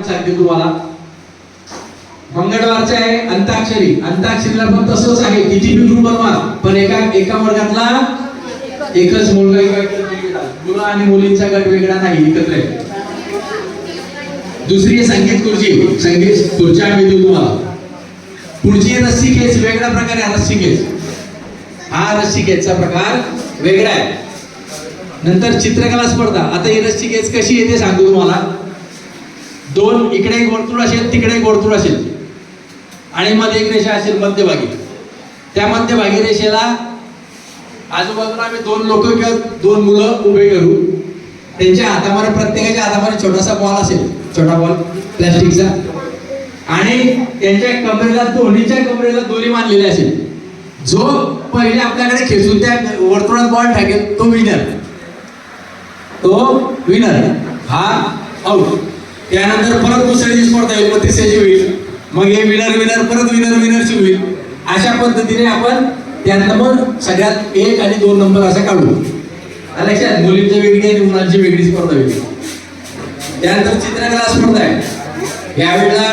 व्यायाम सांगते तुम्हाला. मंगळवारचा आहे अंताक्षरी. अंताक्षरीला पण तसंच आहे, किती बी ग्रुप बनवा पण एका वर्गातला एकच मुलगा, मुलं आणि मुलींचा गट वेगळा नाही, एकत्र आहे. दुसरी संगीत खुर्ची. संगीत खुर्च्या आम्ही देऊ तुम्हाला. पुढची रस्सी खेच वेगळा प्रकार आहे. रस्सी खेच हा रस्सी खेचचा प्रकार वेगळा आहे. नंतर चित्रकला स्पर्धा. आता ही रस्सी खेच कशी येते सांगतो तुम्हाला. दोन इकडे एक वर्तुळ असेल, तिकडे एक वर्तुळ असेल आणि मध्ये एक रेषा असेल मध्यभागी. त्या मध्यभागी रेषेला आजूबाजूला आम्ही दोन लोक किंवा दोन मुलं उभे करू. त्यांच्या हातामध्ये प्रत्येकाच्या हातामध्ये छोटासा बॉल असेल, छोटा बॉल प्लास्टिकचा, आणि त्यांच्या कमरेला दोन्हीच्या कमरेला दोरी बांधलेली असेल. जो पहिले आपल्याकडे खेचून त्या वर्तुळात बॉल टाकेल तो विनर. तो विनर हा आउट. त्यानंतर परत दुसऱ्याची स्पर्धा येईल, मग तिसऱ्याची होईल, मग हे विनर विनर परत विनर विनरची होईल. अशा पद्धतीने आपण त्यानंतर मग सगळ्यात 1 आणि 2 नंबर असं काढू. लक्षात, मुलींची वेगळी आणि मुलांची वेगळी स्पर्धा वेगळी. त्यानंतर चित्रकला स्पर्धा आहे. यावेळेला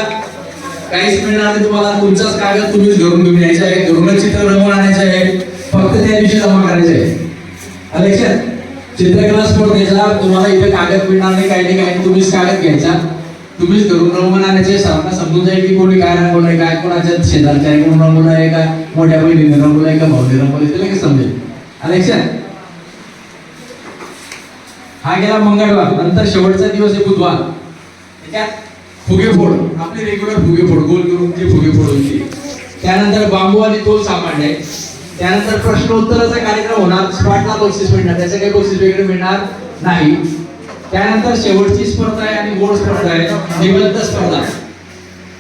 काहीच मिळणार नाही तुम्हाला. तुमचाच कागद तुम्हीच घरून घेऊन यायचं आहे, घरूनच चित्र रंगवून आणायचं आहे, फक्त त्या दिवशी जमा करायचं आहे. लक्षात, चित्रकला स्पर्धेचा तुम्हाला इथे कागद मिळणार नाही, काही नाही, तुम्हीच कागद घ्यायचा, तुम्हीच घरून रंगवून आणायचे. सरांना समजून जाईल की कोणी काय रंगवलं आहे, काय कोणाच्या शेजारच्या आहे, कोण रंगवलं आहे का, मोठ्या बहिणीने रंगवलं आहे का, भाऊने रंगवलं आहे, लगेच समजेल. लक्षात, हा गेला मंगळवार. नंतर शेवटचा दिवस आहे बुधवार. त्याच्यात फुगे फोड, आपले रेग्युलर फुगे फोड, गोल करून जे फुगे फोड होती. त्यानंतर बांबू आणि तोल सापडणे. त्यानंतर प्रश्नोत्तराचा कार्यक्रम होणार. स्पॉटला बक्षीस मिळणार, त्याचं काही बक्षीस वेगळं मिळणार नाही. त्यानंतर शेवटची स्पर्धा आहे आणि गोड स्पर्धा आहे, निबंध स्पर्धा.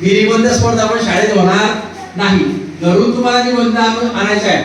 ही निबंध स्पर्धा पण शाळेत होणार नाही, घरून तुम्हाला निबंध आणायचा आहे.